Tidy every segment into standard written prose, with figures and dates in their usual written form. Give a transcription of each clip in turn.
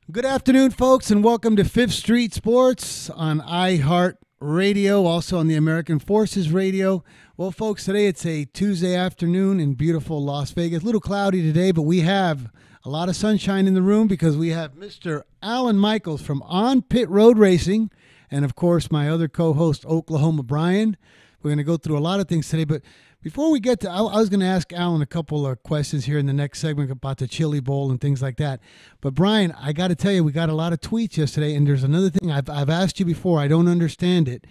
Good afternoon, folks, and welcome to Fifth Street Sports on iHeart Radio, also on the American Forces Radio. Well, folks, today it's a Tuesday afternoon in beautiful Las Vegas. A little cloudy today, but we have a lot of sunshine in the room because we have Mr. Alan Michaels from On Pit Road Racing, and, of course, my other co-host, Oklahoma Brian. We're going to go through a lot of things today, but before we get to, I was going to ask Alan a couple of questions here in the next segment about the Chili Bowl and things like that. But Brian, I got to tell you, we got a lot of tweets yesterday, and there's another thing I've asked you before. I don't understand it.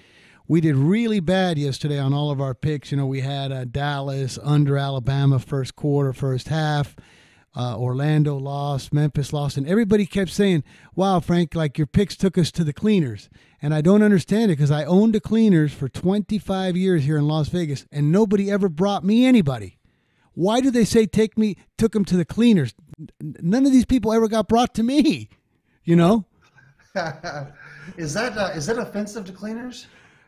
We did really bad yesterday on all of our picks. You know, we had Dallas under Alabama first quarter, first half. Orlando lost, Memphis lost, and everybody kept saying, wow, Frank, like your picks took us to the cleaners. And I don't understand it because I owned the cleaners for 25 years here in Las Vegas, and nobody ever brought me anybody. Why do they say took them to the cleaners? None of these people ever got brought to me, you know? Is that offensive to cleaners?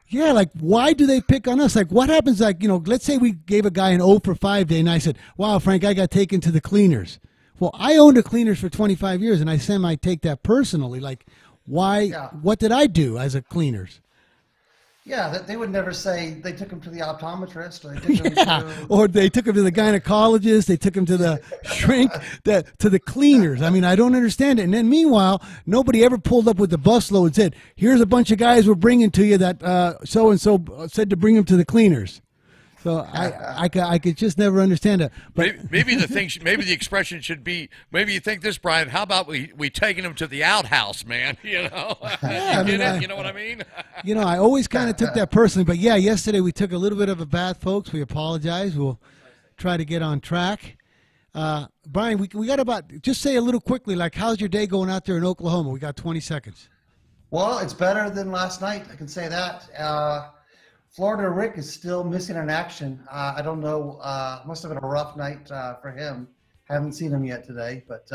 Yeah, like, why do they pick on us? Like, what happens, like, you know, let's say we gave a guy an 0 for 5 day, and I said, wow, Frank, I got taken to the cleaners. Well, I owned the cleaners for 25 years, and I take that personally. Like, why? Yeah. What did I do as a cleaners? Yeah, they would never say they took him to the optometrist. Or they took him or they took him to the gynecologist. They took him to the shrink, to the cleaners. I mean, I don't understand it. And then meanwhile, nobody ever pulled up with the busload and said, here's a bunch of guys we're bringing to you that so-and-so said to bring them to the cleaners. So I could just never understand it. But maybe the expression should be, maybe you think this, Brian, how about we taking him to the outhouse, man? You know, yeah, you know what I mean? You know, I always kind of took that personally. But yeah, yesterday we took a little bit of a bath, folks. We apologize. We'll try to get on track. Brian, we got just say a little quickly, like, how's your day going out there in Oklahoma? We got 20 seconds. Well, it's better than last night. I can say that. Florida Rick is still missing in action. I don't know. Must have been a rough night for him. Haven't seen him yet today, but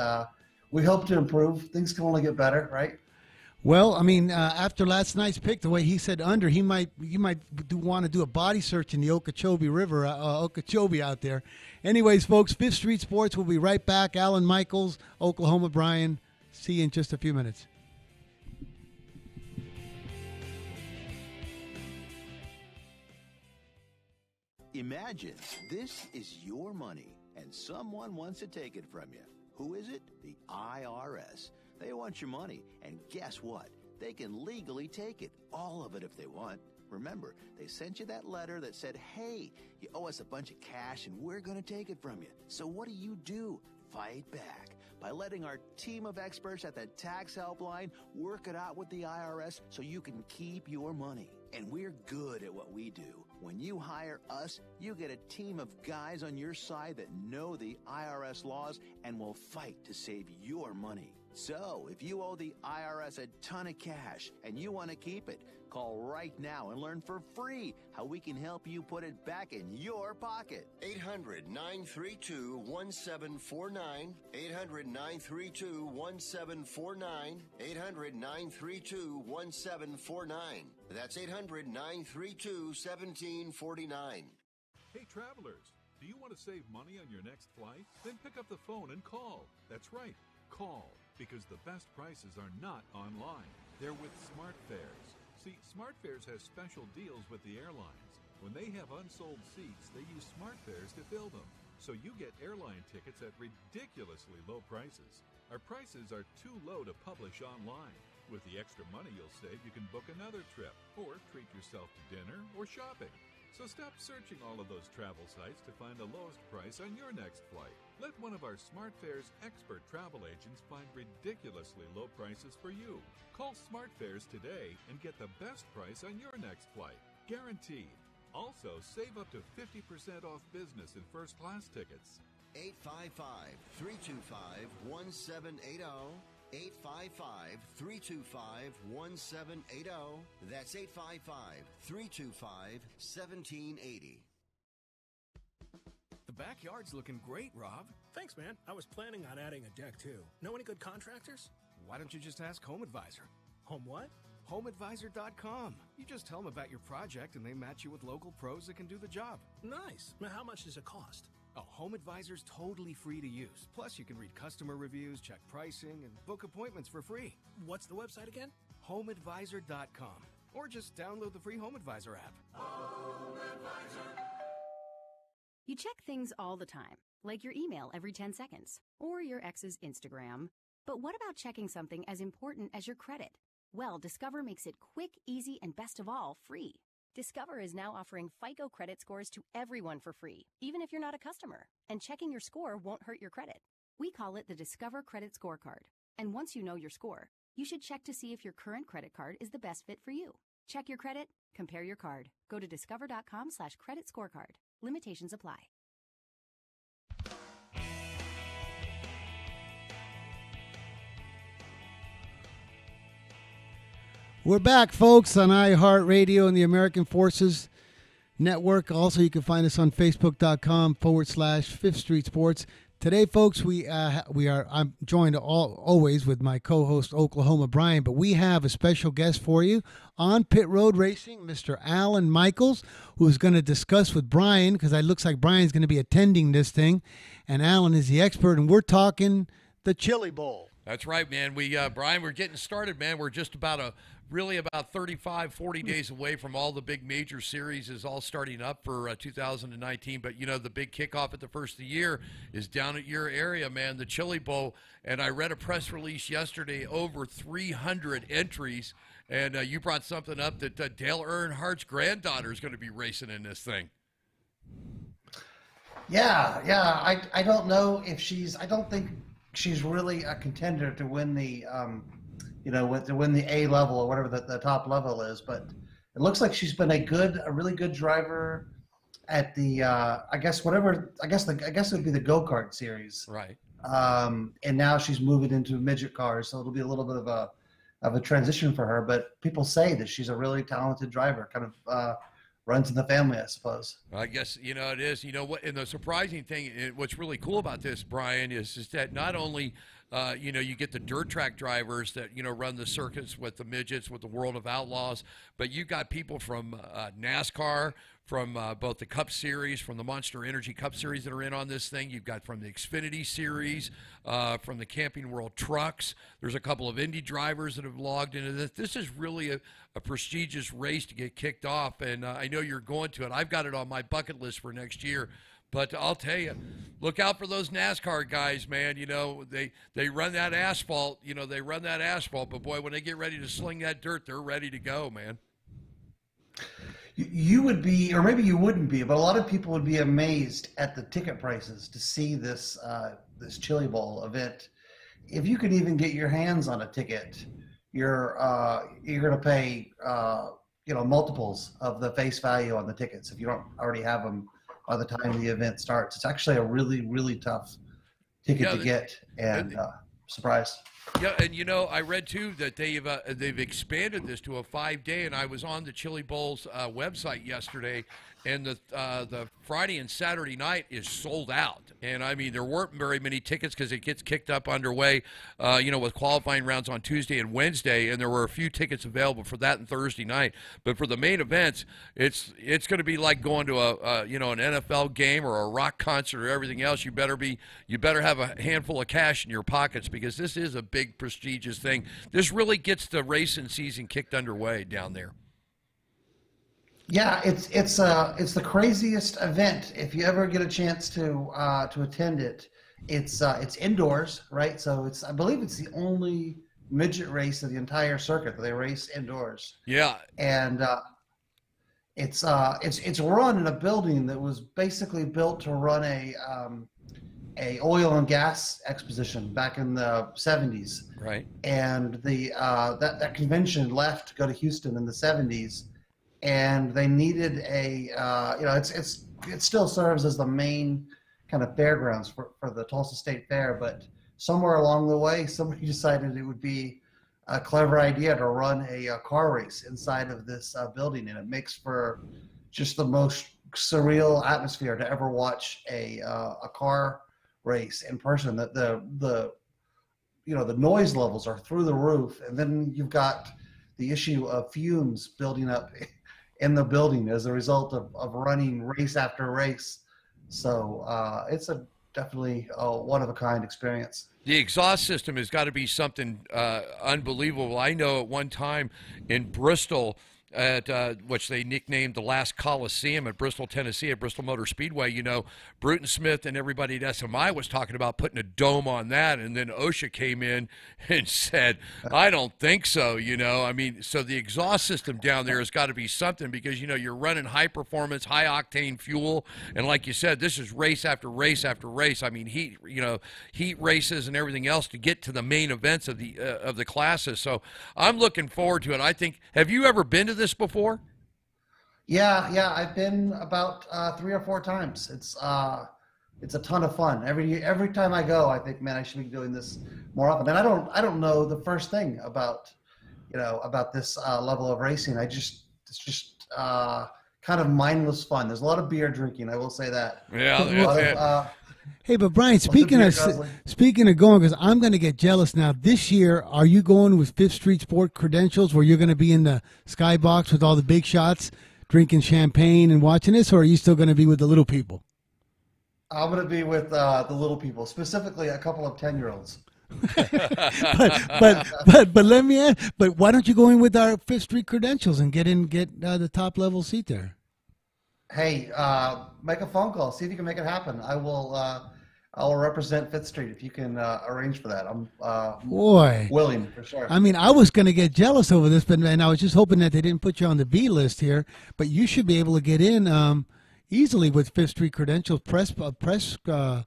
we hope to improve. Things can only get better, right? Well, I mean, after last night's pick, the way he said under, he might want to do a body search in the Okeechobee River, Okeechobee out there. Anyways, folks, Fifth Street Sports will be right back. Alan Michaels, Oklahoma Brian. See you in just a few minutes. Imagine this is your money and someone wants to take it from you. Who is it? The IRS. They want your money, and guess what? They can legally take it, all of it if they want. Remember, they sent you that letter that said, hey, you owe us a bunch of cash and we're going to take it from you. So what do? Fight back by letting our team of experts at the tax helpline work it out with the IRS so you can keep your money. And we're good at what we do. When you hire us, you get a team of guys on your side that know the IRS laws and will fight to save your money. So, if you owe the IRS a ton of cash and you want to keep it, call right now and learn for free how we can help you put it back in your pocket. 800-932-1749. 800-932-1749. 800-932-1749. That's 800-932-1749. Hey, travelers, do you want to save money on your next flight? Then pick up the phone and call. That's right, call, because the best prices are not online. They're with SmartFares. See, SmartFares has special deals with the airlines. When they have unsold seats, they use SmartFares to fill them. So you get airline tickets at ridiculously low prices. Our prices are too low to publish online. With the extra money you'll save, you can book another trip or treat yourself to dinner or shopping. So stop searching all of those travel sites to find the lowest price on your next flight. Let one of our SmartFares expert travel agents find ridiculously low prices for you. Call SmartFares today and get the best price on your next flight. Guaranteed. Also, save up to 50% off business and first class tickets. 855-325-1780. 855-325-1780. That's 855-325-1780. The backyard's looking great, Rob. Thanks, man. I was planning on adding a deck, too. Know any good contractors? Why don't you just ask Home Advisor? Home what? HomeAdvisor.com. You just tell them about your project and they match you with local pros that can do the job. Nice. Now, how much does it cost? Oh, Home Advisor's totally free to use. Plus, you can read customer reviews, check pricing, and book appointments for free. What's the website again? HomeAdvisor.com. Or just download the free Home Advisor app. You check things all the time, like your email every 10 seconds, or your ex's Instagram. But what about checking something as important as your credit? Well, Discover makes it quick, easy, and best of all, free. Discover is now offering FICO credit scores to everyone for free, even if you're not a customer. And checking your score won't hurt your credit. We call it the Discover Credit Scorecard. And once you know your score, you should check to see if your current credit card is the best fit for you. Check your credit, compare your card. Go to discover.com/credit scorecard. Limitations apply. We're back, folks, on iHeartRadio and the American Forces Network. Also, you can find us on Facebook.com/Fifth Street Sports. Today, folks, I'm joined always with my co-host Oklahoma Brian, but we have a special guest for you on Pit Road Racing, Mr. Alan Michaels, who's going to discuss with Brian, because it looks like Brian's going to be attending this thing, and Alan is the expert, and we're talking the Chili Bowl. That's right, man. Brian, we're getting started, man. We're just about 35, 40 days away from all the big major series is all starting up for 2019. But, the big kickoff at the first of the year is down at your area, man, the Chili Bowl. And I read a press release yesterday, over 300 entries. And you brought something up that Dale Earnhardt's granddaughter is going to be racing in this thing. Yeah. I don't know if I don't think she's really a contender to win the, to win the A level or whatever the top level is. But it looks like she's been a really good driver at the, I guess it would be the go-kart series. Right. And now she's moving into midget cars, so it'll be a little bit of a transition for her. But people say that she's a really talented driver, kind of runs in the family, I suppose. I guess, it is. And the surprising thing, what's really cool about this, Brian, is that not only, you get the dirt track drivers that, run the circuits with the midgets, with the World of Outlaws, but you got people from NASCAR, from both the Cup Series, from the Monster Energy Cup Series that are in on this thing. You've got from the Xfinity Series, from the Camping World Trucks. There's a couple of Indy drivers that have logged into this. This is really a prestigious race to get kicked off, and I know you're going to it. I've got it on my bucket list for next year. But I'll tell you, look out for those NASCAR guys, man. They run that asphalt. But, boy, when they get ready to sling that dirt, they're ready to go, man. You would be, or maybe you wouldn't be, but a lot of people would be amazed at the ticket prices to see this Chili Bowl event. If you could even get your hands on a ticket, you're going to pay multiples of the face value on the tickets if you don't already have them by the time the event starts. It's actually a really, really tough ticket to get, and surprised. Yeah, and I read too that they've expanded this to a 5-day, and I was on the Chili Bowl's website yesterday, and the Friday and Saturday night is sold out. And I mean, there weren't very many tickets because it gets kicked up underway, with qualifying rounds on Tuesday and Wednesday, and there were a few tickets available for that and Thursday night. But for the main events, it's going to be like going to an NFL game or a rock concert or everything else. You better have a handful of cash in your pockets, because this is a big prestigious thing. This really gets the racing season kicked underway down there. Yeah, it's the craziest event. If you ever get a chance to attend it, it's indoors, right? So I believe it's the only midget race of the entire circuit that they race indoors. Yeah, and it's run in a building that was basically built to run a oil and gas exposition back in the 70s. Right. And that convention left to go to Houston in the 70s. And they needed it still serves as the main kind of fairgrounds for the Tulsa State Fair, but somewhere along the way, somebody decided it would be a clever idea to run a car race inside of this building, and it makes for just the most surreal atmosphere to ever watch a car race in person. That the noise levels are through the roof, and then you've got the issue of fumes building up in the building as a result of running race after race. So it's a definitely a one-of-a-kind experience. The exhaust system has got to be something unbelievable. I know at one time in Bristol, at which they nicknamed the last Coliseum at Bristol, Tennessee, at Bristol Motor Speedway, Bruton Smith and everybody at SMI was talking about putting a dome on that, and then OSHA came in and said, I don't think so, I mean, so the exhaust system down there has got to be something because, you're running high performance, high octane fuel, and like you said, this is race after race after race. I mean, heat races and everything else to get to the main events of the classes. So I'm looking forward to it. I think, have you ever been to this before? Yeah, I've been about 3 or 4 times. It's a ton of fun. Every time I go, I think, man, I should be doing this more often. And I don't know the first thing about this level of racing. It's just kind of mindless fun. There's a lot of beer drinking, I will say that. Yeah. Hey, but Brian, speaking of going, because I'm going to get jealous now. This year, are you going with Fifth Street Sport credentials, where you're going to be in the skybox with all the big shots, drinking champagne and watching this, or are you still going to be with the little people? I'm going to be with the little people, specifically a couple of 10-year-olds. but let me ask. But why don't you go in with our Fifth Street credentials and get the top level seat there? Hey, make a phone call. See if you can make it happen. I will represent Fifth Street if you can arrange for that. I'm willing for sure. I mean, I was going to get jealous over this, and I was just hoping that they didn't put you on the B list here. But you should be able to get in easily with Fifth Street credentials, press credentials.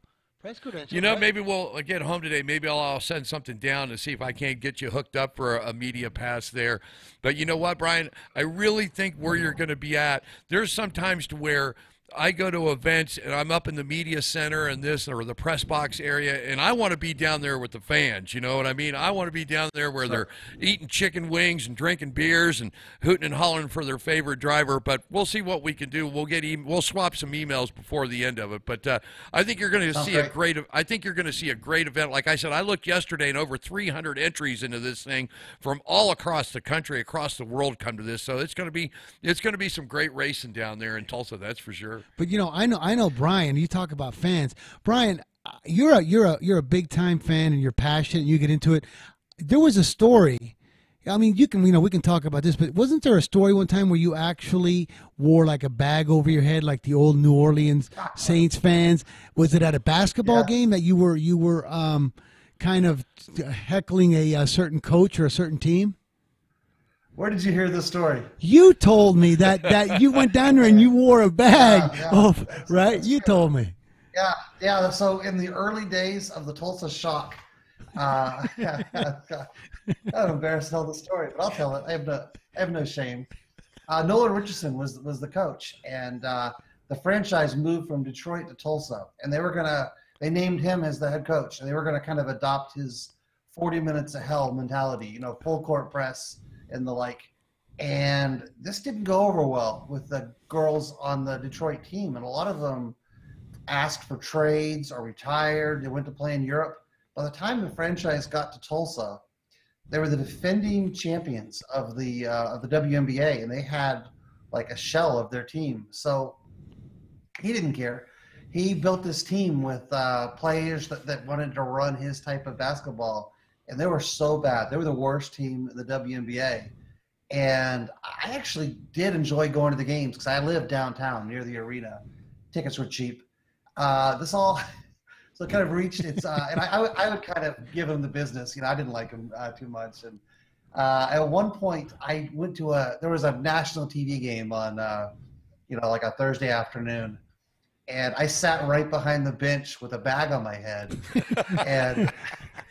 Maybe we'll get home today. Maybe I'll send something down to see if I can't get you hooked up for a media pass there. But you know what, Brian? I really think where you're going to be at, there's sometimes to where I go to events and I'm up in the media center and this or the press box area, and I want to be down there with the fans. You know what I mean? I want to be down there where they're eating chicken wings and drinking beers and hooting and hollering for their favorite driver. But we'll see what we can do. We'll swap some emails before the end of it. But I think you're going to see a great. I think you're going to see a great event. Like I said, I looked yesterday and over 300 entries into this thing from all across the country, across the world, come to this. So it's going to be some great racing down there in Tulsa. That's for sure. But I know Brian. You talk about fans, Brian. You're a big time fan and you're passionate. You get into it. There was a story. I mean, we can talk about this, but wasn't there a story one time where you actually wore like a bag over your head, like the old New Orleans Saints fans? Was it at a basketball game that you were kind of heckling a certain coach or a certain team? Where did you hear this story? You told me that you went down there and you wore a bag. Right? You told me. Yeah. So in the early days of the Tulsa Shock, I'm embarrassed to tell the story, but I'll tell it. I have no shame. Nolan Richardson was the coach, and the franchise moved from Detroit to Tulsa, and they named him as the head coach, and they were gonna kind of adopt his 40 minutes of hell mentality, full court press and the like. And this didn't go over well with the girls on the Detroit team, and a lot of them asked for trades or retired. They went to play in Europe. By the time the franchise got to Tulsa, they were the defending champions of the WNBA, and they had like a shell of their team. So he didn't care. He built this team with players that wanted to run his type of basketball, and they were so bad. They were the worst team in the WNBA. And I actually did enjoy going to the games because I lived downtown near the arena. Tickets were cheap. So it kind of reached its, and I would kind of give him the business. I didn't like him too much. And at one point, I went to there was a national TV game on, like a Thursday afternoon. And I sat right behind the bench with a bag on my head. And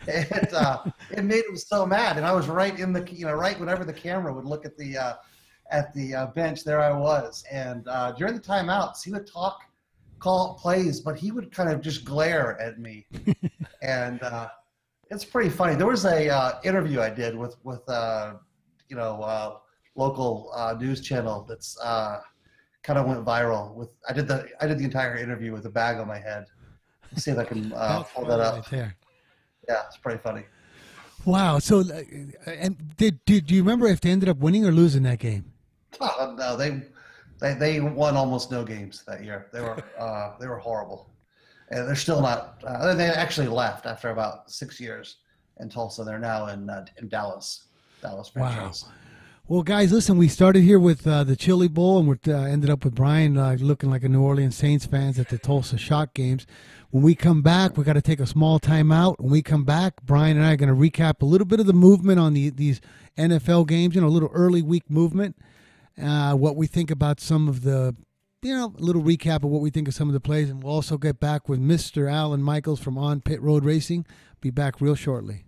it made him so mad. And I was right in the, right whenever the camera would look at the bench, there I was. And during the timeouts, he would call plays, but he would kind of just glare at me. And it's pretty funny. There was a interview I did with local news channel that's kind of went viral. I did the entire interview with a bag on my head. Let's see if I can pull that up. Right there. Yeah, it's pretty funny. Wow. So, and did you remember if they ended up winning or losing that game? Oh, no, They won almost no games that year. They were horrible, and they're still not. They actually left after about 6 years in Tulsa. They're now in Dallas franchise. Wow. Well, guys, listen, we started here with the Chili Bowl, and we ended up with Brian looking like a New Orleans Saints fans at the Tulsa Shock games. When we come back, we got to take a small time out. When we come back, Brian and I are going to recap a little bit of the movement on these NFL games, a little early week movement, what we think about some of the, a little recap of what we think of some of the plays, and we'll also get back with Mr. Alan Michaels from On Pit Road Racing. Be back real shortly.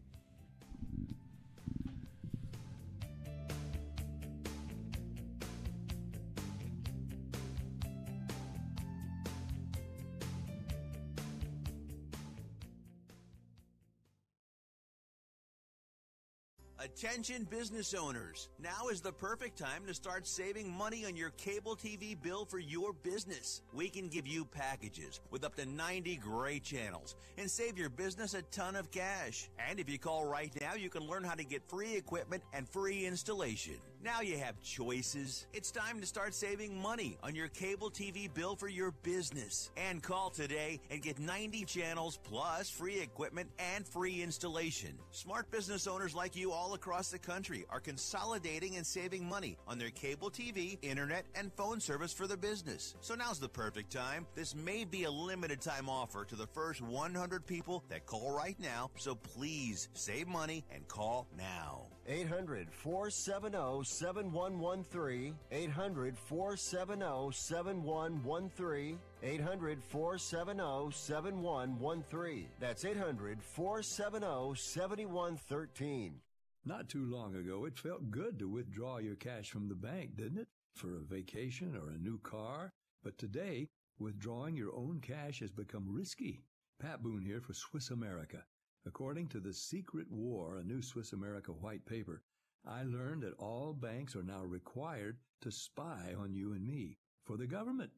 Attention business owners, now is the perfect time to start saving money on your cable TV bill for your business. We can give you packages with up to 90 great channels and save your business a ton of cash. And if you call right now, you can learn how to get free equipment and free installation. Now you have choices. It's time to start saving money on your cable TV bill for your business. And call today and get 90 channels plus free equipment and free installation. Smart business owners like you all across the country are consolidating and saving money on their cable TV, internet, and phone service for their business. So now's the perfect time. This may be a limited time offer to the first 100 people that call right now. So please save money and call now. 800-470-7113. 800-470-7113. 800-470-7113. That's 800-470-7113. Not too long ago, it felt good to withdraw your cash from the bank, didn't it? For a vacation or a new car. But today, withdrawing your own cash has become risky. Pat Boone here for Swiss America. According to The Secret War, a new Swiss America white paper, I learned that all banks are now required to spy on you and me for the government,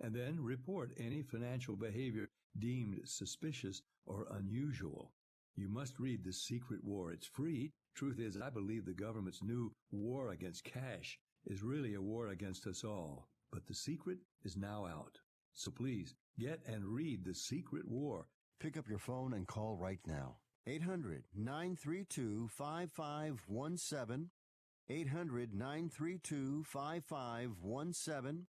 and then report any financial behavior deemed suspicious or unusual. You must read The Secret War. It's free. Truth is, I believe the government's new war against cash is really a war against us all. But The Secret is now out. So please, get and read The Secret War. Pick up your phone and call right now. 800-932-5517. 800-932-5517.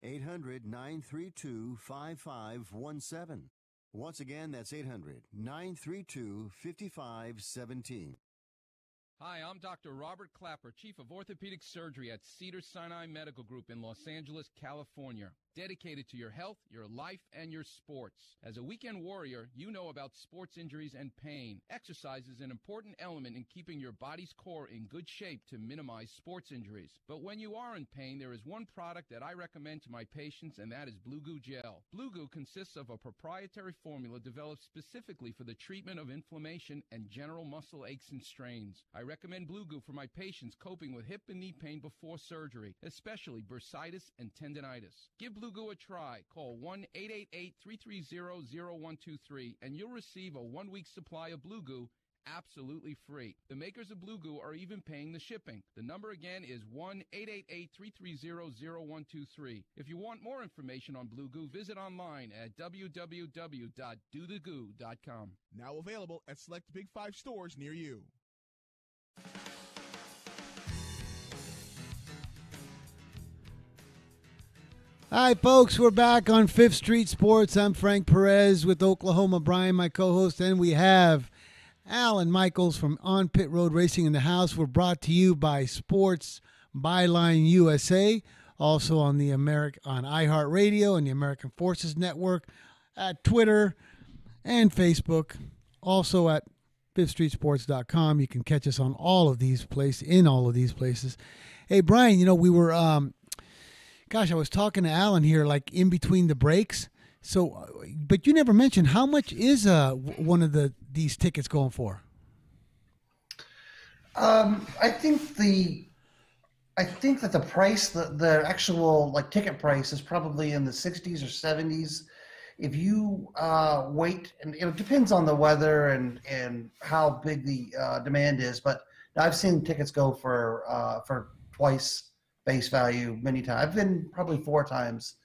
800-932-5517. Once again, that's 800-932-5517. Hi, I'm Dr. Robert Clapper, Chief of Orthopedic Surgery at Cedars-Sinai Medical Group in Los Angeles, California. Dedicated to your health, your life, and your sports. As a weekend warrior, you know about sports injuries and pain. Exercise is an important element in keeping your body's core in good shape to minimize sports injuries. But when you are in pain, there is one product that I recommend to my patients, and that is Blue Goo Gel. Blue Goo consists of a proprietary formula developed specifically for the treatment of inflammation and general muscle aches and strains. I recommend Blue Goo for my patients coping with hip and knee pain before surgery, especially bursitis and tendinitis. Give Blue Goo a try. Call 1-888-330-0123 and you'll receive a 1-week supply of Blue Goo absolutely free. The makers of Blue Goo are even paying the shipping. The number again is 1-888-330-0123. If you want more information on Blue Goo, visit online at www.dothegoo.com. Now available at select Big 5 stores near you. Hi, folks. We're back on 5th Street Sports. I'm Frank Perez with Oklahoma Brian, my co-host, and we have Alan Michaels from On Pit Road Racing in the house. We're brought to you by Sports Byline USA, also on the on iHeartRadio and the American Forces Network, at Twitter and Facebook, also at 5thstreetsports.com. You can catch us on all of these places. Hey, Brian, we were I was talking to Alan here, like in between the breaks. So, but you never mentioned how much is one of these tickets going for? I think that the price, the actual ticket price, is probably in the 60s or 70s. If you wait, and it depends on the weather and how big the demand is. But I've seen tickets go for twice base value many times. I've been probably 4 times.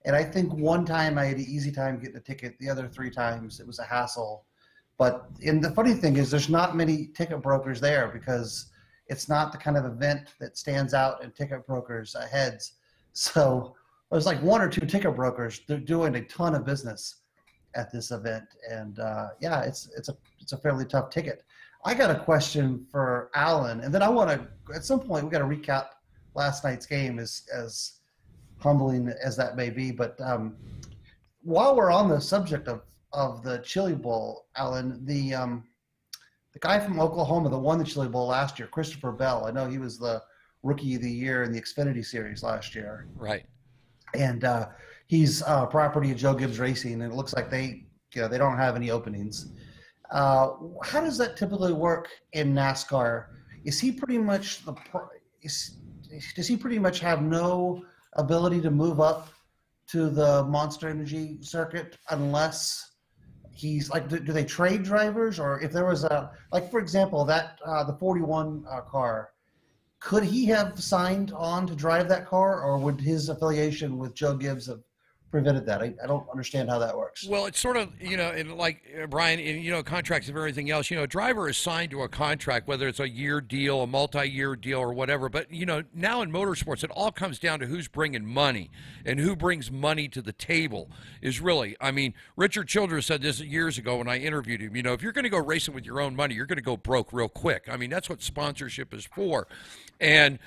And I think one time I had an easy time getting a ticket. The other 3 times it was a hassle. And the funny thing is there's not many ticket brokers there because it's not the kind of event that stands out in ticket brokers' heads. So there's like 1 or 2 ticket brokers. They're doing a ton of business at this event. And it's a fairly tough ticket. I got a question for Alan. And then I want to, at some point, we got to recap last night's game as humbling as that may be. But while we're on the subject of the Chili Bowl, Alan, the guy from Oklahoma that won the Chili Bowl last year, Christopher Bell, I know he was the Rookie of the Year in the Xfinity Series last year. Right. And he's property of Joe Gibbs Racing, and it looks like they don't have any openings. How does that typically work in NASCAR? Is he pretty much does he pretty much have no ability to move up to the Monster Energy circuit unless he's like, do they trade drivers? Or if there was for example, that the 41 car, could he have signed on to drive that car, or would his affiliation with Joe Gibbs have prevented that? I don't understand how that works. Well, it's sort of, and like Brian, contracts and everything else, a driver is signed to a contract, whether it's a year deal, a multi-year deal, or whatever. But, now in motorsports, it all comes down to who's bringing money, and who brings money to the table is really, Richard Childress said this years ago when I interviewed him, if you're going to go racing with your own money, you're going to go broke real quick. That's what sponsorship is for. And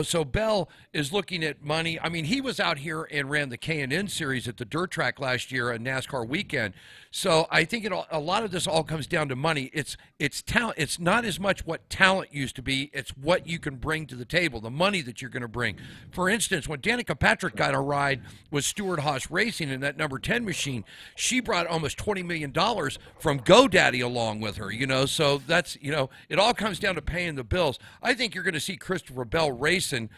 so Bell is looking at money. He was out here and ran the K&N series at the dirt track last year at NASCAR weekend. So I think a lot of this all comes down to money. It's talent. It's not as much what talent used to be. It's what you can bring to the table, the money that you're going to bring. For instance, when Danica Patrick got a ride with Stewart Haas Racing in that number 10 machine, she brought almost $20 million from GoDaddy along with her, So that's, it all comes down to paying the bills. I think you're going to see Christopher Bell racing.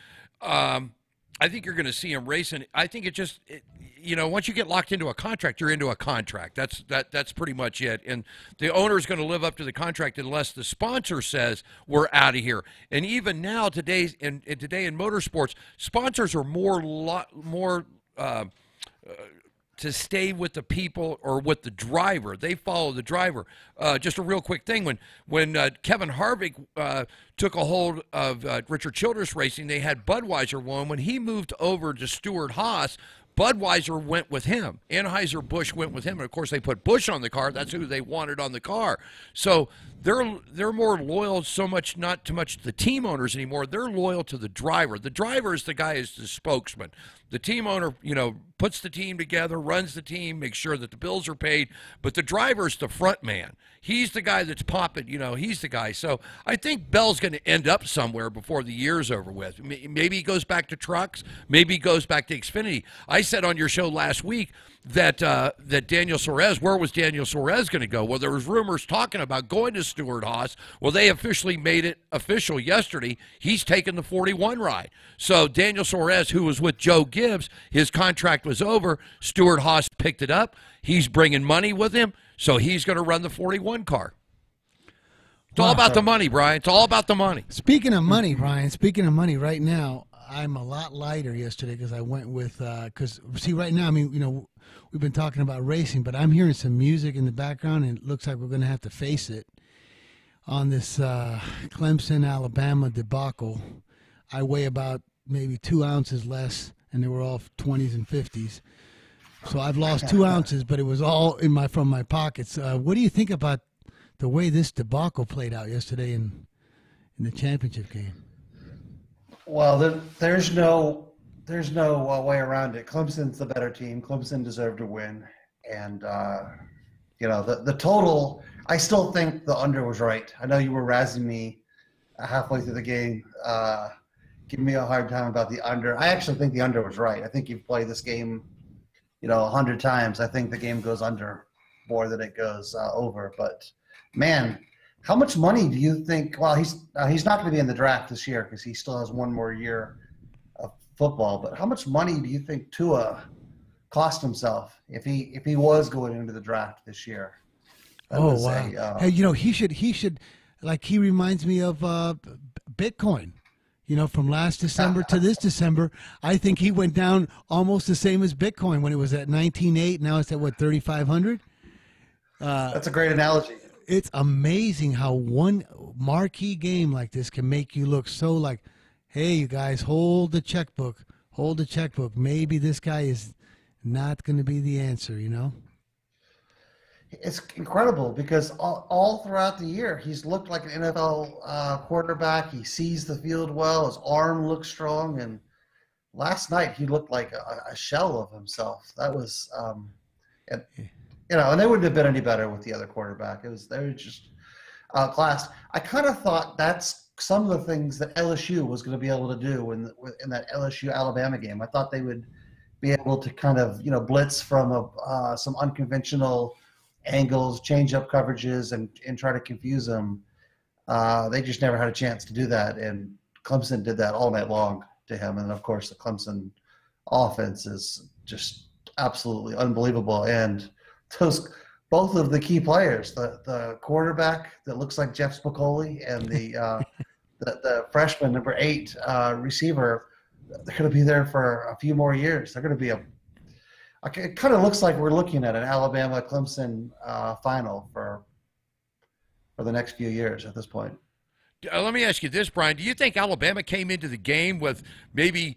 I think you're going to see him racing. I think once you get locked into a contract, you're into a contract. That's pretty much it. And the owner is going to live up to the contract unless the sponsor says we're out of here. And even now, today in motorsports, sponsors are more to stay with the people or with the driver. They follow the driver. Just a real quick thing. When Kevin Harvick took a hold of Richard Childress Racing, they had Budweiser one. When he moved over to Stewart Haas, Budweiser went with him. Anheuser-Busch went with him. And, of course, they put Busch on the car. That's who they wanted on the car. So they're more loyal not to much the team owners anymore. They're loyal to the driver. The driver is the guy is the spokesman. The team owner, puts the team together, runs the team, makes sure that the bills are paid. But the driver's the front man. He's the guy that's popping, he's the guy. So I think Bell's going to end up somewhere before the year's over with. Maybe he goes back to trucks. Maybe he goes back to Xfinity. I said on your show last week that Daniel Suarez, where was Daniel Suarez going to go? Well, there was rumors talking about going to Stewart Haas. Well, they officially made it official yesterday. He's taking the 41 ride. So Daniel Suarez, who was with Joe Gibbs, his contract was over. Stewart Haas picked it up. He's bringing money with him, so he's going to run the 41 car. It's all about the money, Brian. It's all about the money. Speaking of money, Brian, right now, I'm a lot lighter yesterday because I went with, right now, we've been talking about racing, but I'm hearing some music in the background, and it looks like we're going to have to face it on this Clemson, Alabama debacle. I weigh about maybe 2 ounces less, and they were all 20s and 50s. So I've lost 2 ounces, but it was all from my pockets. What do you think about the way this debacle played out yesterday in the championship game? Well, there's no way around it. Clemson's the better team. Clemson deserved to win, and the total. I still think the under was right. I know you were razzing me halfway through the game, giving me a hard time about the under. I actually think the under was right. I think you've played this game, 100 times. I think the game goes under more than it goes over. But man, how much money do you think? Well, he's not going to be in the draft this year because he still has one more year of football. But how much money do you think Tua cost himself if he was going into the draft this year? Wow! Hey, he should like he reminds me of Bitcoin. From last December to this December, I think he went down almost the same as Bitcoin when it was at 19.8. Now it's at what, 3,500? That's a great analogy. It's amazing how one marquee game like this can make you look so like, hey, you guys, hold the checkbook. Hold the checkbook. Maybe this guy is not going to be the answer, It's incredible because all throughout the year, he's looked like an NFL quarterback. He sees the field well. His arm looks strong. And last night, he looked like a shell of himself. That was, and they wouldn't have been any better with the other quarterback. They were just outclassed. I kind of thought that's some of the things that LSU was going to be able to do in that LSU-Alabama game. I thought they would be able to kind of, blitz from some unconventional angles, change up coverages, and try to confuse them. They just never had a chance to do that, and Clemson did that all night long to him. And, of course, the Clemson offense is just absolutely unbelievable. And both of the key players, the quarterback that looks like Jeff Spicoli and the freshman number 8 receiver, they're going to be there for a few more years. They're going to be it kind of looks like we're looking at an Alabama-Clemson final for the next few years at this point. Let me ask you this, Brian. Do you think Alabama came into the game with maybe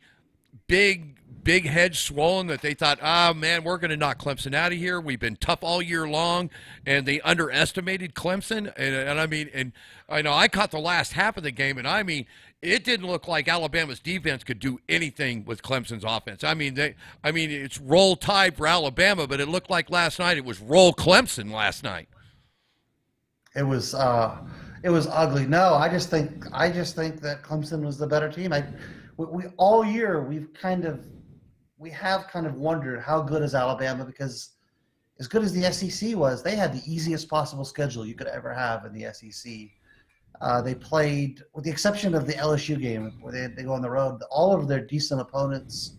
big heads swollen that they thought, man, we're going to knock Clemson out of here. We've been tough all year long, and they underestimated Clemson. And I mean, and I know I caught the last half of the game, and I mean, it didn't look like Alabama's defense could do anything with Clemson's offense. I mean, it's roll tide for Alabama, but it looked like last night it was roll Clemson last night. It was ugly. No, I just think that Clemson was the better team. We all year we have kind of wondered how good is Alabama, because as good as the SEC was, they had the easiest possible schedule you could ever have in the SEC. They played, with the exception of the LSU game where they go on the road, all of their decent opponents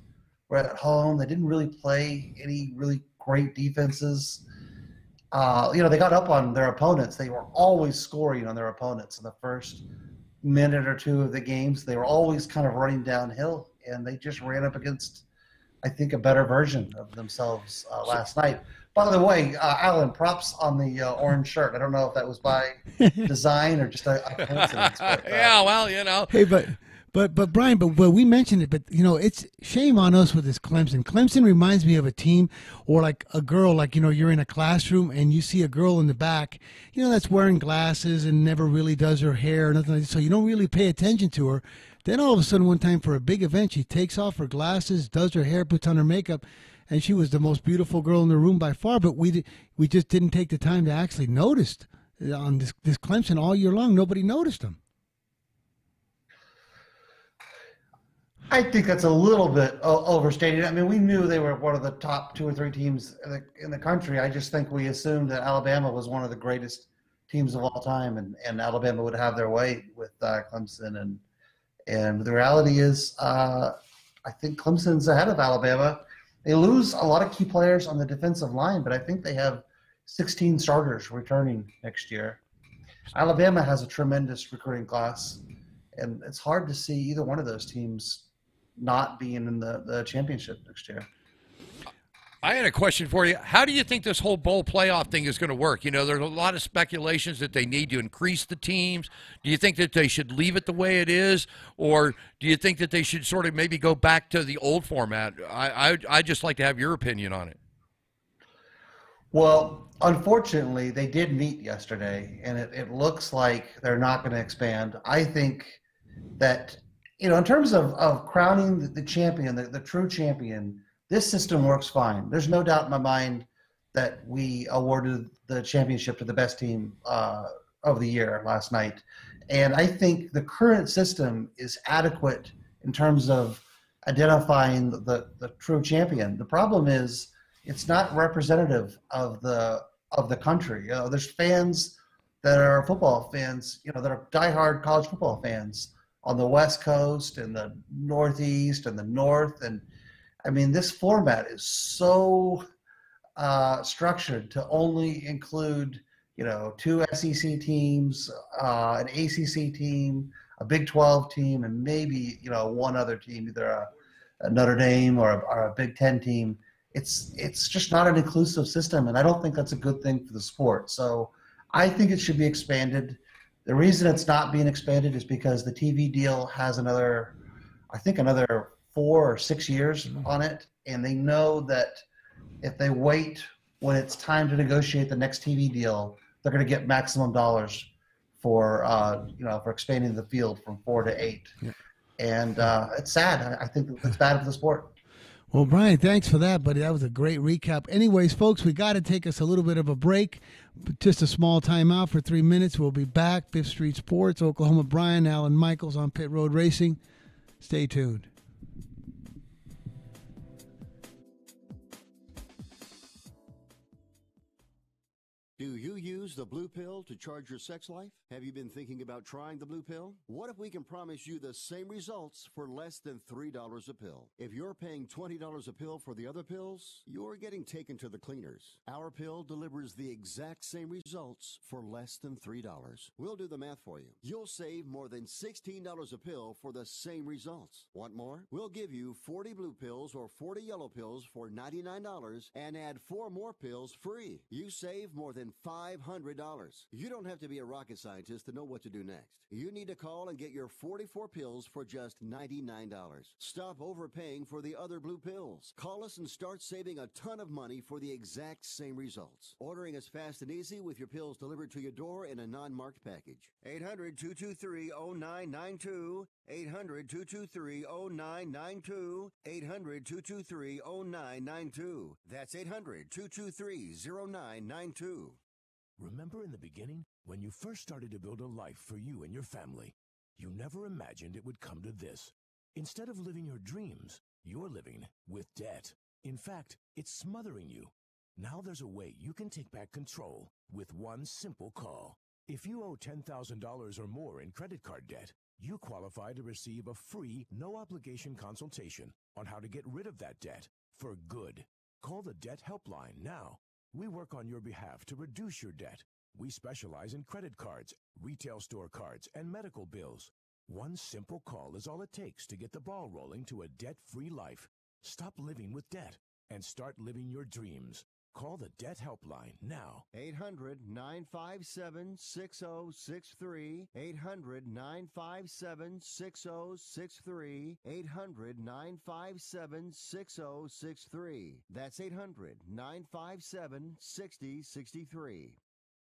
were at home. They didn't really play any really great defenses. They got up on their opponents. They were always scoring on their opponents in the first minute or two of the games. They were always kind of running downhill, and they just ran up against, I think, a better version of themselves last night. By the way, Alan, props on the orange shirt. I don't know if that was by design or just a coincidence. But, yeah, well, Hey, but Brian, but we mentioned it, but it's shame on us with this Clemson. Clemson reminds me of a team, or like a girl, like you're in a classroom and you see a girl in the back, that's wearing glasses and never really does her hair or nothing like that, so you don't really pay attention to her. Then all of a sudden, one time for a big event, she takes off her glasses, does her hair, puts on her makeup, and she was the most beautiful girl in the room by far. But we just didn't take the time to actually notice on this Clemson all year long. Nobody noticed them. I think that's a little bit overstated. I mean, we knew they were one of the top 2 or 3 teams in the country. I just think we assumed that Alabama was one of the greatest teams of all time, and Alabama would have their way with Clemson. And the reality is, I think Clemson's ahead of Alabama. They lose a lot of key players on the defensive line, but I think they have 16 starters returning next year. Alabama has a tremendous recruiting class, and it's hard to see either one of those teams not being in the championship next year. I had a question for you. How do you think this whole bowl playoff thing is going to work? There's a lot of speculations that they need to increase the teams. Do you think that they should leave it the way it is, or do you think that they should sort of maybe go back to the old format? I'd just like to have your opinion on it. Well, unfortunately, they did meet yesterday, and it looks like they're not going to expand. I think that, in terms of crowning the champion, the true champion, this system works fine. There's no doubt in my mind that we awarded the championship to the best team of the year last night. And I think the current system is adequate in terms of identifying the true champion. The problem is it's not representative of the country. There's fans that are football fans, that are diehard college football fans on the West Coast and the Northeast and the North. And I mean, this format is so structured to only include, 2 SEC teams, an ACC team, a Big 12 team and maybe, one other team, either a Notre Dame or a Big 10 team. It's just not an inclusive system, and I don't think that's a good thing for the sport. So I think it should be expanded. The reason it's not being expanded is because the TV deal has another 4 or 6 years on it, and they know that if they wait when it's time to negotiate the next TV deal, they're going to get maximum dollars for expanding the field from 4 to 8. Yeah. And it's sad. I think it's bad for the sport. Well, Brian, thanks for that, buddy. That was a great recap. Anyways, folks, we got to take us a little bit of a break. Just a small timeout for 3 minutes. We'll be back. Fifth Street Sports, Oklahoma. Brian, Alan Michaels on Pit Road Racing. Stay tuned. Do you use the blue pill to charge your sex life? Have you been thinking about trying the blue pill? What if we can promise you the same results for less than $3 a pill? If you're paying $20 a pill for the other pills, you're getting taken to the cleaners. Our pill delivers the exact same results for less than $3. We'll do the math for you. You'll save more than $16 a pill for the same results. Want more? We'll give you 40 blue pills or 40 yellow pills for $99 and add 4 more pills free. You save more than $500. You don't have to be a rocket scientist to know what to do next. You need to call and get your 44 pills for just $99. Stop overpaying for the other blue pills. Call us and start saving a ton of money for the exact same results. Ordering is fast and easy with your pills delivered to your door in a non-marked package. 800-223-0992. 800-223-0992. 800-223-0992. That's 800-223-0992. Remember in the beginning, when you first started to build a life for you and your family, you never imagined it would come to this. Instead of living your dreams, you're living with debt. In fact, it's smothering you. Now there's a way you can take back control with one simple call. If you owe $10,000 or more in credit card debt, you qualify to receive a free, no-obligation consultation on how to get rid of that debt for good. Call the Debt Helpline now. We work on your behalf to reduce your debt. We specialize in credit cards, retail store cards, and medical bills. One simple call is all it takes to get the ball rolling to a debt-free life. Stop living with debt and start living your dreams. Call the Debt Helpline now. 800-957-6063. 800-957-6063. 800-957-6063. That's 800-957-6063.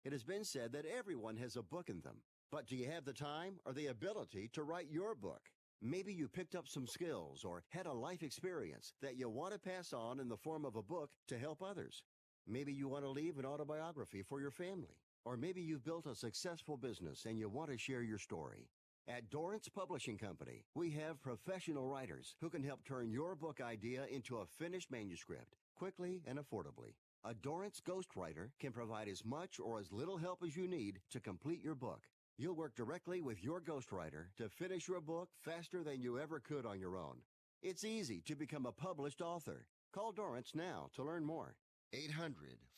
It has been said that everyone has a book in them. But do you have the time or the ability to write your book? Maybe you picked up some skills or had a life experience that you want to pass on in the form of a book to help others. Maybe you want to leave an autobiography for your family. Or maybe you've built a successful business and you want to share your story. At Dorrance Publishing Company, we have professional writers who can help turn your book idea into a finished manuscript quickly and affordably. A Dorrance ghostwriter can provide as much or as little help as you need to complete your book. You'll work directly with your ghostwriter to finish your book faster than you ever could on your own. It's easy to become a published author. Call Dorrance now to learn more.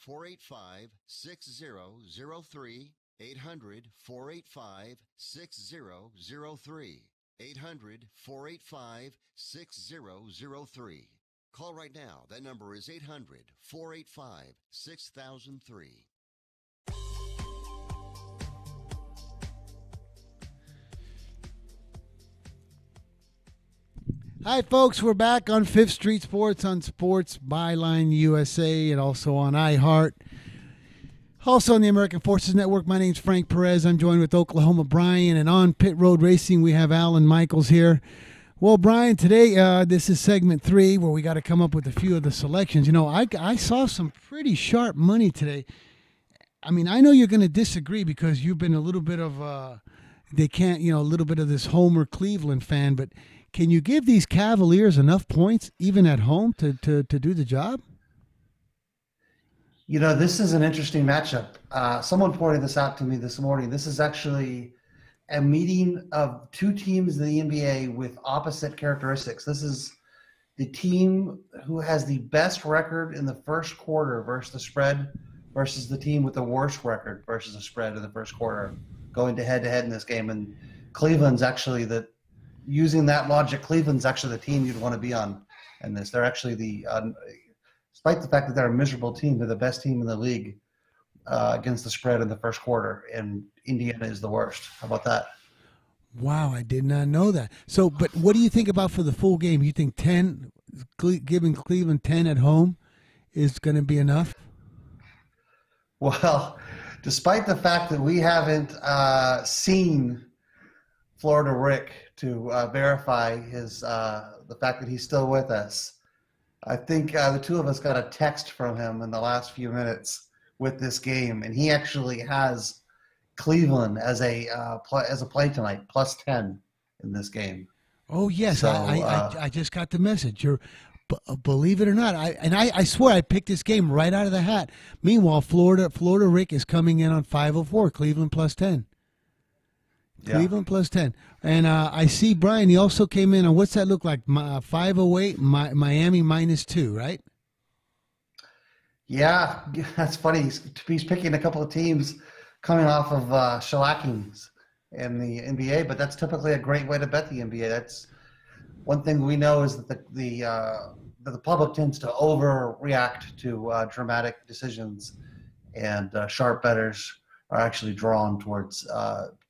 800-485-6003. 800-485-6003. 800-485-6003. Call right now. That number is 800-485-6003. Hi, folks. We're back on Fifth Street Sports on Sports Byline USA and also on iHeart. Also on the American Forces Network. My name's Frank Perez. I'm joined with Oklahoma Brian. And on Pit Road Racing, we have Alan Michaels here. Well, Brian, today this is segment 3 where we got to come up with a few of the selections. You know, I saw some pretty sharp money today. I mean, I know you're going to disagree because you've been a little bit of a little bit of this Homer Cleveland fan, but can you give these Cavaliers enough points, even at home, to do the job? You know, this is an interesting matchup. Someone pointed this out to me this morning. This is actually a meeting of two teams in the NBA with opposite characteristics. This is the team who has the best record in the first quarter versus the spread versus the team with the worst record versus the spread in the first quarter, going to head-to-head in this game. And Cleveland's actually using that logic, Cleveland's actually the team you'd want to be on in this. They're actually despite the fact that they're a miserable team, they're the best team in the league against the spread in the first quarter, and Indiana is the worst. How about that? Wow, I did not know that. So, but what do you think about for the full game? You think giving Cleveland 10 at home is going to be enough? Well, despite the fact that we haven't seen Florida Rick to verify the fact that he's still with us, I think the two of us got a text from him in the last few minutes with this game, and he actually has Cleveland as a play tonight, plus 10 in this game. Oh yes, So, I just got the message. Believe it or not, I swear I picked this game right out of the hat. Meanwhile, Florida Rick is coming in on 504, Cleveland plus 10. Yeah. Cleveland plus 10. And I see Brian, he also came in on, what's that look like? 508, Miami minus 2, right? Yeah, that's funny. He's picking a couple of teams coming off of shellackings in the NBA, but that's typically a great way to bet the NBA. That's one thing we know is that the public tends to overreact to dramatic decisions, and sharp bettors are actually drawn towards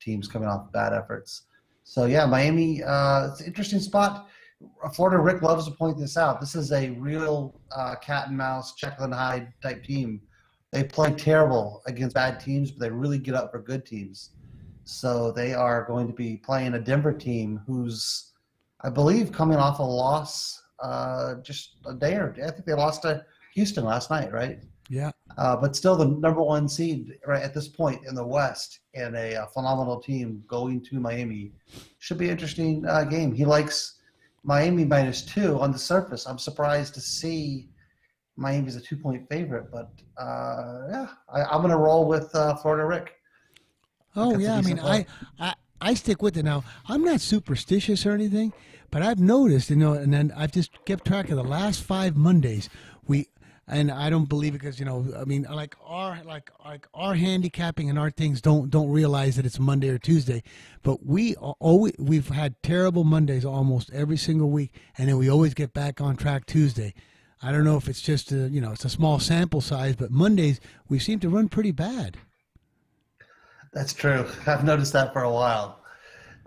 teams coming off bad efforts. So yeah, Miami, it's an interesting spot. Florida Rick loves to point this out. This is a real cat and mouse, Jekyll and Hyde type team. They play terrible against bad teams, but they really get up for good teams. So they are going to be playing a Denver team who's, I believe, coming off a loss just a day or I think they lost to Houston last night, right? Yeah. But still the number one seed right at this point in the West, and a phenomenal team going to Miami. Should be an interesting game. He likes Miami minus 2 on the surface. I'm surprised to see Miami's a 2-point favorite, but yeah, I'm going to roll with Florida Rick. Oh yeah, I mean, I stick with it now. I'm not superstitious or anything, but I've noticed, and then I've just kept track of the last 5 Mondays. And I don't believe it because, I mean, like our handicapping and our things don't realize that it's Monday or Tuesday, but we've had terrible Mondays almost every single week, and then we always get back on track Tuesday. I don't know if it's just it's a small sample size, but Mondays we seem to run pretty bad. That's true. I've noticed that for a while.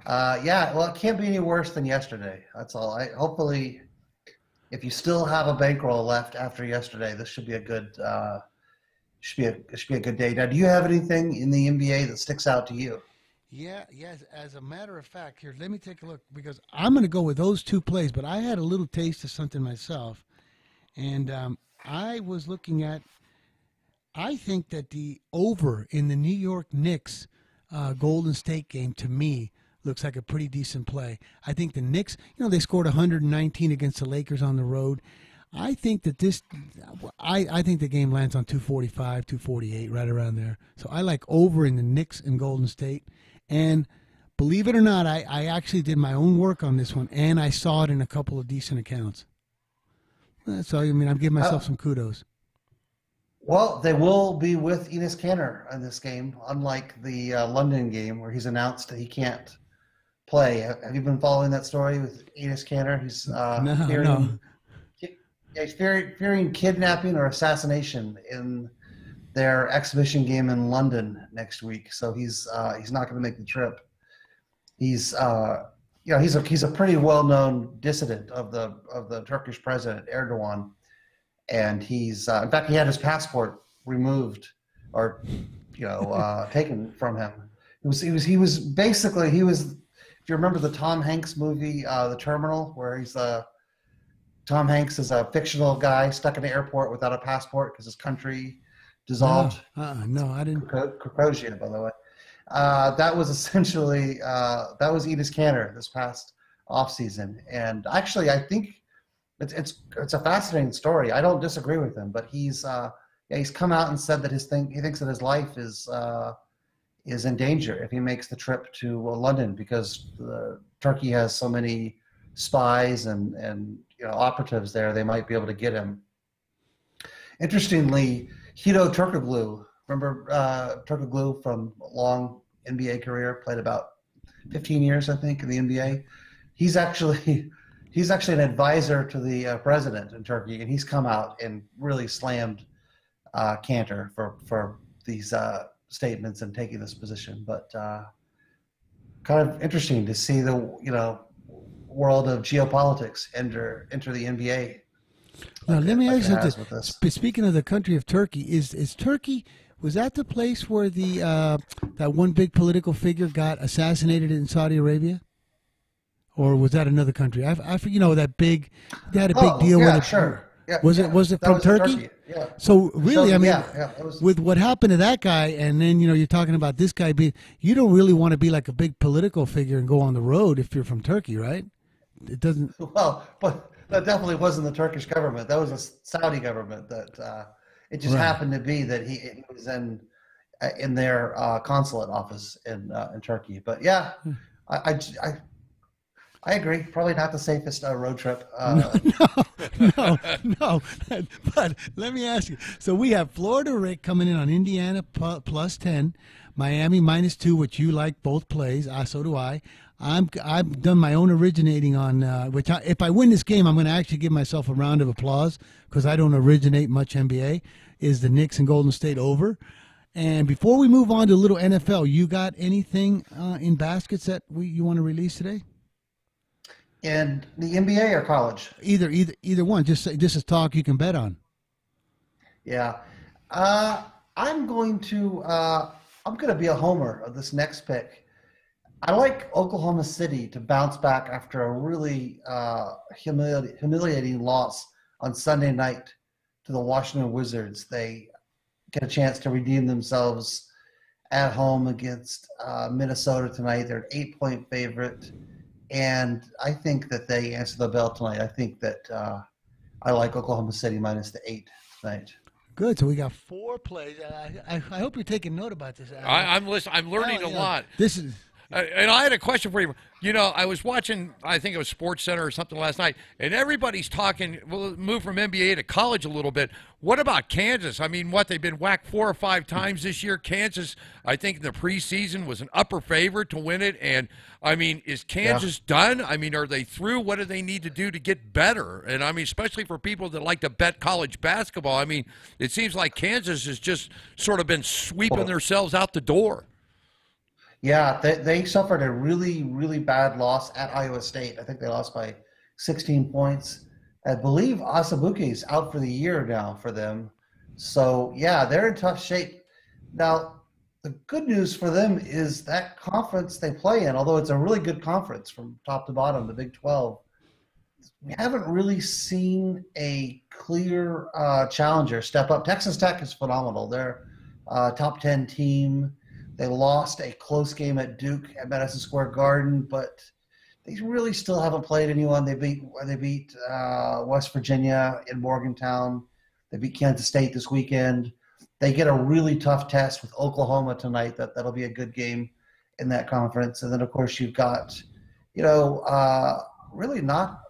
Yeah, well, it can't be any worse than yesterday. That's all. Hopefully, if you still have a bankroll left after yesterday, this should be a good good day. Now, do you have anything in the NBA that sticks out to you? Yeah, yes. As a matter of fact, here, let me take a look, because I'm going to go with those two plays, but I had a little taste of something myself, and I was looking at. I think that the over in the New York Knicks Golden State game, to me, looks like a pretty decent play. I think the Knicks, they scored 119 against the Lakers on the road. I think that I think the game lands on 245, 248, right around there. So I like over in the Knicks and Golden State. And believe it or not, I actually did my own work on this one, and I saw it in a couple of decent accounts. So, I mean, I'm giving myself some kudos. Well, they will be with Enes Kanter in this game, unlike the London game where he's announced that he can't play. Have you been following that story with Enes Kanter? He's he's fearing kidnapping or assassination in their exhibition game in London next week. So he's not going to make the trip. He's he's a pretty well-known dissident of the Turkish president Erdogan. And he's, in fact, he had his passport removed or, taken from him. He was basically, if you remember the Tom Hanks movie, The Terminal, where Tom Hanks is a fictional guy stuck in the airport without a passport because his country dissolved. No, I didn't. Croatia, by the way. That was essentially, that was Enes Kanter this past offseason. And actually, I think, it's a fascinating story. I don't disagree with him, but he's come out and said that he thinks that his life is in danger if he makes the trip to London, because Turkey has so many spies and operatives there. They might be able to get him. Interestingly, Hito Turkoglu, remember Turkoglu from a long NBA career, played about 15 years, I think, in the NBA. He's actually an advisor to the president in Turkey, and he's come out and really slammed Cantor for these statements and taking this position. But kind of interesting to see the world of geopolitics enter the NBA. Now, let me ask you something. Speaking of the country of Turkey, is Turkey, was that the place where the that one big political figure got assassinated in Saudi Arabia? Or was that another country? I forget, that big, they had a big deal with it. Sure. Yeah, was it from Turkey? Yeah. So really, I mean, was... with what happened to that guy, and then you're talking about this guy being, you don't really want to be like a big political figure and go on the road if you're from Turkey, right? It doesn't. Well, but that definitely wasn't the Turkish government. That was a Saudi government. That it just happened to be that he was in their consulate office in Turkey. But yeah, I agree. Probably not the safest road trip. No. But let me ask you. So we have Florida Rick coming in on Indiana plus 10, Miami -2, which you like both plays. So do I. I've done my own originating on which if I win this game, I'm going to actually give myself a round of applause because I don't originate much NBA. Is the Knicks and Golden State over? And before we move on to a little NFL, you got anything in baskets that you want to release today? In the NBA or college? Either one. Just as talk you can bet on. Yeah, I'm going to be a homer of this next pick. I like Oklahoma City to bounce back after a really humiliating loss on Sunday night to the Washington Wizards. They get a chance to redeem themselves at home against Minnesota tonight. They're an 8-point favorite. And I think that they answer the bell tonight. I think that I like Oklahoma City -8 tonight. Good. So we got 4 plays. I hope you're taking note about this. I'm listening. I'm learning a lot. This is. And I had a question for you. I was watching, I think it was Sports Center or something last night, and everybody's talking, we'll move from NBA to college a little bit. What about Kansas? I mean, they've been whacked 4 or 5 times this year. Kansas, I think in the preseason, was an upper favorite to win it. And, I mean, is Kansas done? I mean, are they through? What do they need to do to get better? And, I mean, especially for people that like to bet college basketball, I mean, it seems like Kansas has just sort of been sweeping themselves out the door. Yeah, they suffered a really, really bad loss at Iowa State. I think they lost by 16 points. I believe Asabuke's out for the year now for them. So, yeah, they're in tough shape. Now, the good news for them is that conference they play in, although it's a really good conference from top to bottom, the Big 12, we haven't really seen a clear challenger step up. Texas Tech is phenomenal. They're a top 10 team. They lost a close game at Duke at Madison Square Garden, but they really still haven't played anyone. They beat West Virginia in Morgantown. They beat Kansas State this weekend. They get a really tough test with Oklahoma tonight. That'll be a good game in that conference. And then, of course, you've got, really not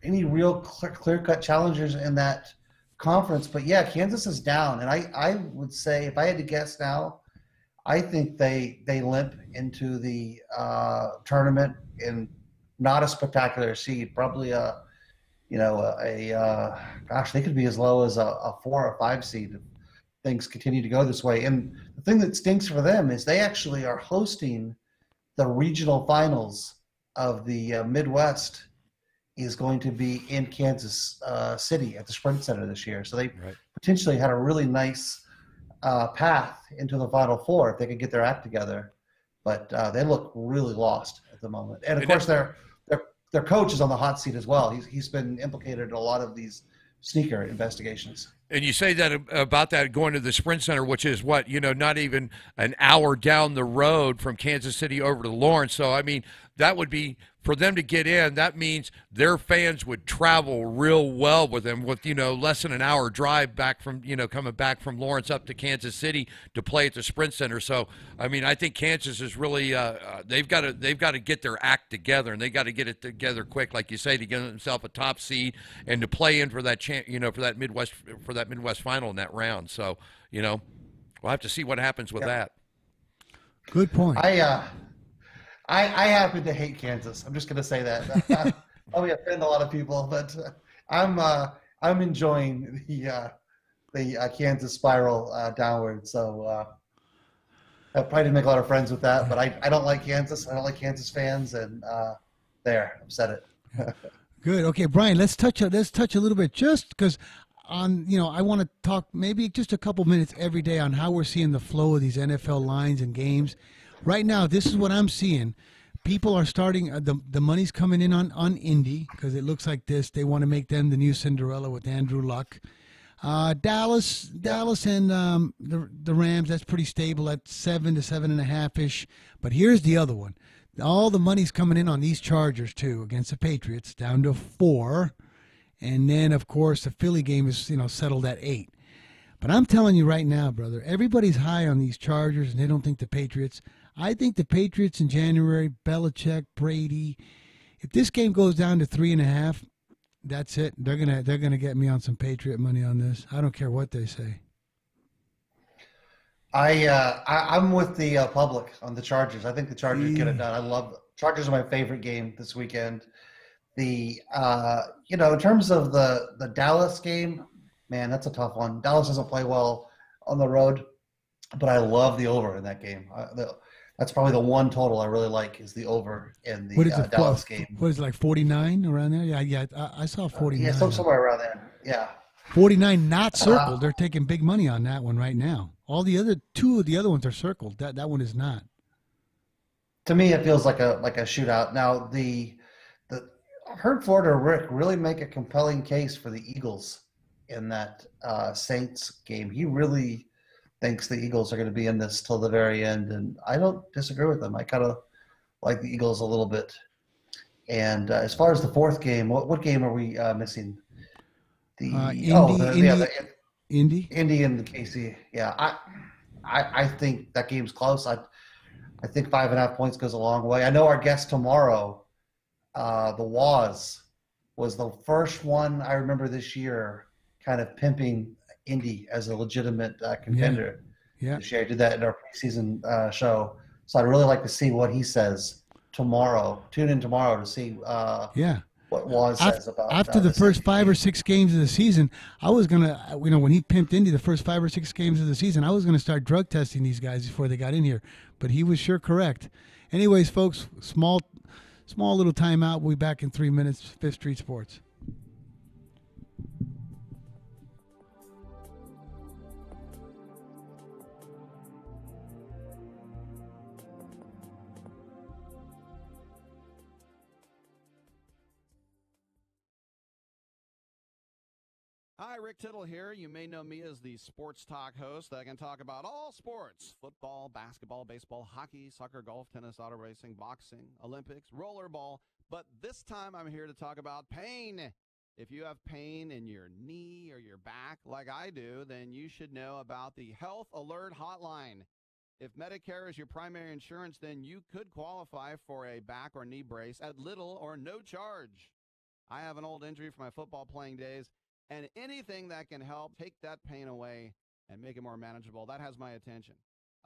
any real clear-cut challengers in that conference. But, yeah, Kansas is down. And I would say, if I had to guess now, I think they limp into the tournament in not a spectacular seed, probably they could be as low as a 4 or 5 seed if things continue to go this way. And the thing that stinks for them is they actually are hosting the regional finals of the Midwest is going to be in Kansas City at the Sprint Center this year. So they potentially had a really nice path into the Final Four if they could get their act together, but they look really lost at the moment. And of course, their coach is on the hot seat as well. He's been implicated in a lot of these sneaker investigations. And you say that about that going to the Sprint Center, which is not even an hour down the road from Kansas City over to Lawrence. So I mean, that would be for them to get in. That means their fans would travel real well with them, with less than an hour drive back from coming back from Lawrence up to Kansas City to play at the Sprint Center. So I mean, I think Kansas is really they've got to get their act together, and they got to get it together quick, like you say, to get themselves a top seed and to play in for that for that Midwest final in that round. So we'll have to see what happens with that. Good point. I happen to hate Kansas. I'm just going to say that. Probably offend a lot of people, but I'm enjoying the Kansas spiral downward. So I probably didn't make a lot of friends with that, but I don't like Kansas. I don't like Kansas fans, and there, I've said it. Good. Okay, Brian, let's touch a little bit just because I want to talk maybe just a couple minutes every day on how we're seeing the flow of these NFL lines and games. Right now, this is what I'm seeing. People are starting the money's coming in on Indy because it looks like this. They want to make them the new Cinderella with Andrew Luck. Dallas and the Rams, that's pretty stable at 7 to 7.5 ish. But here's the other one. All the money's coming in on these Chargers too against the Patriots, down to 4, and then of course the Philly game is settled at 8. But I'm telling you right now, brother, everybody's high on these Chargers, and they don't think the Patriots. I think the Patriots in January, Belichick, Brady. If this game goes down to 3.5, that's it. They're gonna get me on some Patriot money on this. I don't care what they say. I'm with the public on the Chargers. I think the Chargers get it done. Chargers are my favorite game this weekend. In terms of the Dallas game, man, that's a tough one. Dallas doesn't play well on the road, but I love the over in that game. That's probably the one total I really like is the over in the Dallas game. What is it, like 49 around there? Yeah, I saw 49. Yeah, somewhere around there. Yeah. 49 not circled. They're taking big money on that one right now. All the other two of the other ones are circled. That one is not. To me, it feels like a shootout. Now, I heard Florida Rick really make a compelling case for the Eagles in that Saints game. He really thinks the Eagles are going to be in this till the very end, and I don't disagree with him. I kind of like the Eagles a little bit. And as far as the fourth game, what game are we missing? Indy and the KC. Yeah, I think that game's close. I think 5.5 points goes a long way. I know our guest tomorrow, the Waz, was the first one I remember this year kind of pimping Indy as a legitimate contender. Yeah. This year. I did that in our preseason show. So I'd really like to see what he says tomorrow. Tune in tomorrow to see what Waz says about after the first 5 or 6 games of the season. I was gonna, when he pimped Indy the first 5 or 6 games of the season, I was gonna start drug testing these guys before they got in here. But he was sure correct. Anyways, folks, small little timeout. We'll be back in 3 minutes. Fifth Street Sports. Hi, Rick Tittle here. You may know me as the sports talk host that can talk about all sports: football, basketball, baseball, hockey, soccer, golf, tennis, auto racing, boxing, Olympics, rollerball. But this time I'm here to talk about pain. If you have pain in your knee or your back like I do, then you should know about the Health Alert Hotline. If Medicare is your primary insurance, then you could qualify for a back or knee brace at little or no charge. I have an old injury from my football playing days, and anything that can help take that pain away and make it more manageable, that has my attention.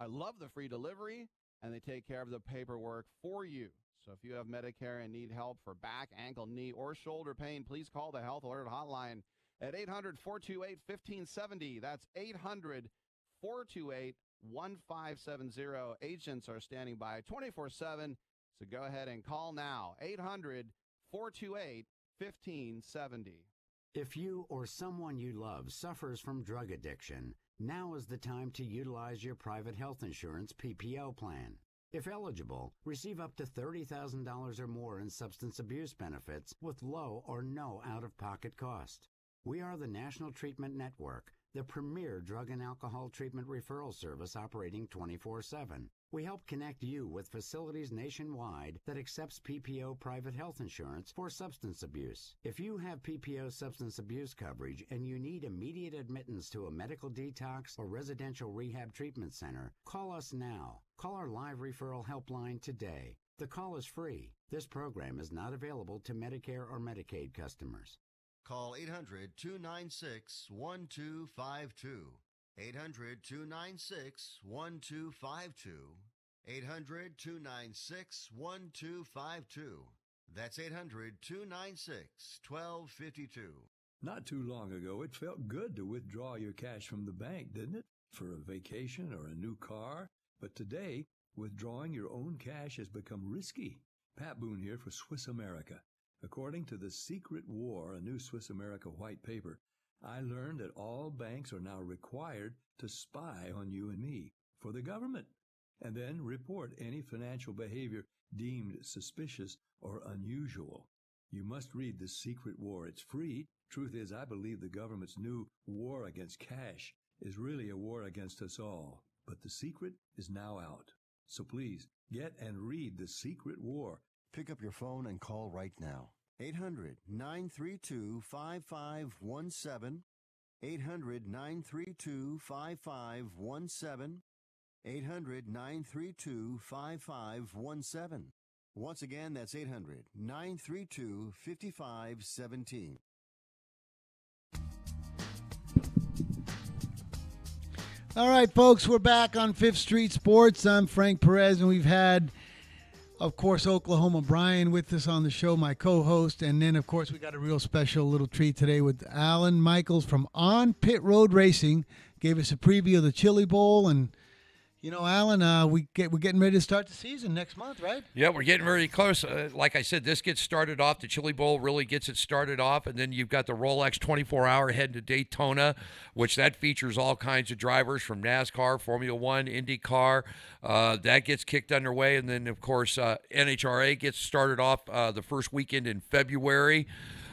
I love the free delivery, and they take care of the paperwork for you. So if you have Medicare and need help for back, ankle, knee, or shoulder pain, please call the Health Alert Hotline at 800-428-1570. That's 800-428-1570. Agents are standing by 24/7, so go ahead and call now. 800-428-1570. If you or someone you love suffers from drug addiction, now is the time to utilize your private health insurance PPO plan. If eligible, receive up to $30,000 or more in substance abuse benefits with low or no out-of-pocket cost. We are the National Treatment Network, the premier drug and alcohol treatment referral service operating 24/7. We help connect you with facilities nationwide that accepts PPO private health insurance for substance abuse. If you have PPO substance abuse coverage and you need immediate admittance to a medical detox or residential rehab treatment center, call us now. Call our live referral helpline today. The call is free. This program is not available to Medicare or Medicaid customers. Call 800-296-1252. 800-296-1252. 800-296-1252. That's 800-296-1252. Not too long ago, it felt good to withdraw your cash from the bank, didn't it? For a vacation or a new car. But today, withdrawing your own cash has become risky. Pat Boone here for Swiss America. According to The Secret War, a new Swiss America white paper, I learned that all banks are now required to spy on you and me for the government, and then report any financial behavior deemed suspicious or unusual. You must read The Secret War. It's free. Truth is, I believe the government's new war against cash is really a war against us all. But The Secret is now out. So please, get and read The Secret War. Pick up your phone and call right now. 800-932-5517. 800-932-5517. 800-932-5517. Once again, that's 800-932-5517. All right, folks, we're back on Fifth Street Sports. I'm Frank Perez, and we've had, of course, Oklahoma Brian with us on the show, my co-host. And then, of course, we got a real special little treat today with Alan Michaels from On Pit Road Racing. Gave us a preview of the Chili Bowl. And, you know, Alan, we're getting ready to start the season next month, right? Yeah, we're getting very close. Like I said, this gets started off. The Chili Bowl really gets it started off. And then you've got the Rolex 24-hour heading to Daytona, which that features all kinds of drivers from NASCAR, Formula One, IndyCar. That gets kicked underway. And then, of course, NHRA gets started off the first weekend in February.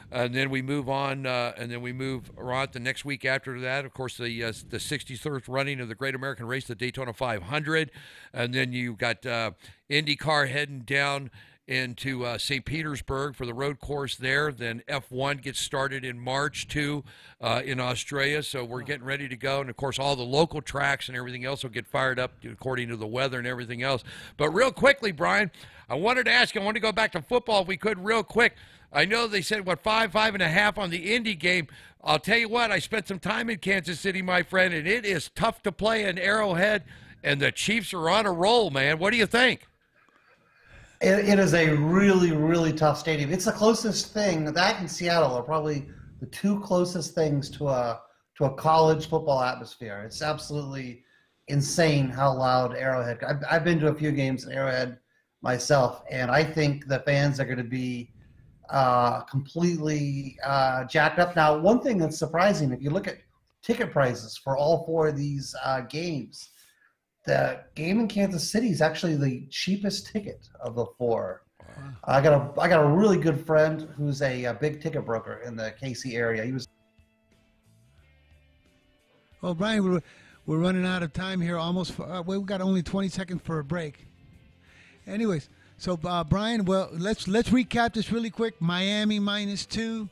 And then we move on, and then we move around the next week after that. Of course, the 63rd running of the Great American Race, the Daytona 500. And then you've got IndyCar heading down into St. Petersburg for the road course there. Then F1 gets started in March, too, in Australia. So we're getting ready to go. And, of course, all the local tracks and everything else will get fired up according to the weather and everything else. But real quickly, Brian, I wanted to go back to football if we could real quick. I know they said, 5.5 on the Indy game. I'll tell you what, I spent some time in Kansas City, my friend, and it is tough to play in Arrowhead, and the Chiefs are on a roll, man. What do you think? It is a really, really tough stadium. It's the closest thing. That and Seattle are probably the two closest things to a college football atmosphere. It's absolutely insane how loud Arrowhead. I've been to a few games in Arrowhead myself, and I think the fans are going to be completely jacked up. Now, one thing that's surprising, if you look at ticket prices for all four of these games, the game in Kansas City is actually the cheapest ticket of the four. I got a really good friend who's a big ticket broker in the KC area. He was. Well, Brian, we're running out of time here. Almost. We've got only 20 seconds for a break. Anyways. So, Brian, well, let's recap this really quick. Miami -2,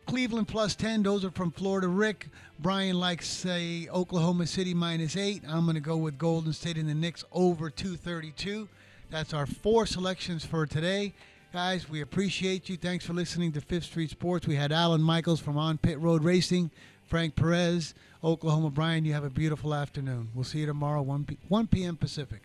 Cleveland +10. Those are from Florida Rick. Brian likes, say, Oklahoma City -8. I'm going to go with Golden State and the Knicks over 232. That's our 4 selections for today. Guys, we appreciate you. Thanks for listening to Fifth Street Sports. We had Alan Michaels from On Pit Road Racing, Frank Perez, Oklahoma Brian. You have a beautiful afternoon. We'll see you tomorrow, 1 p.m. Pacific.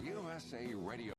USA Radio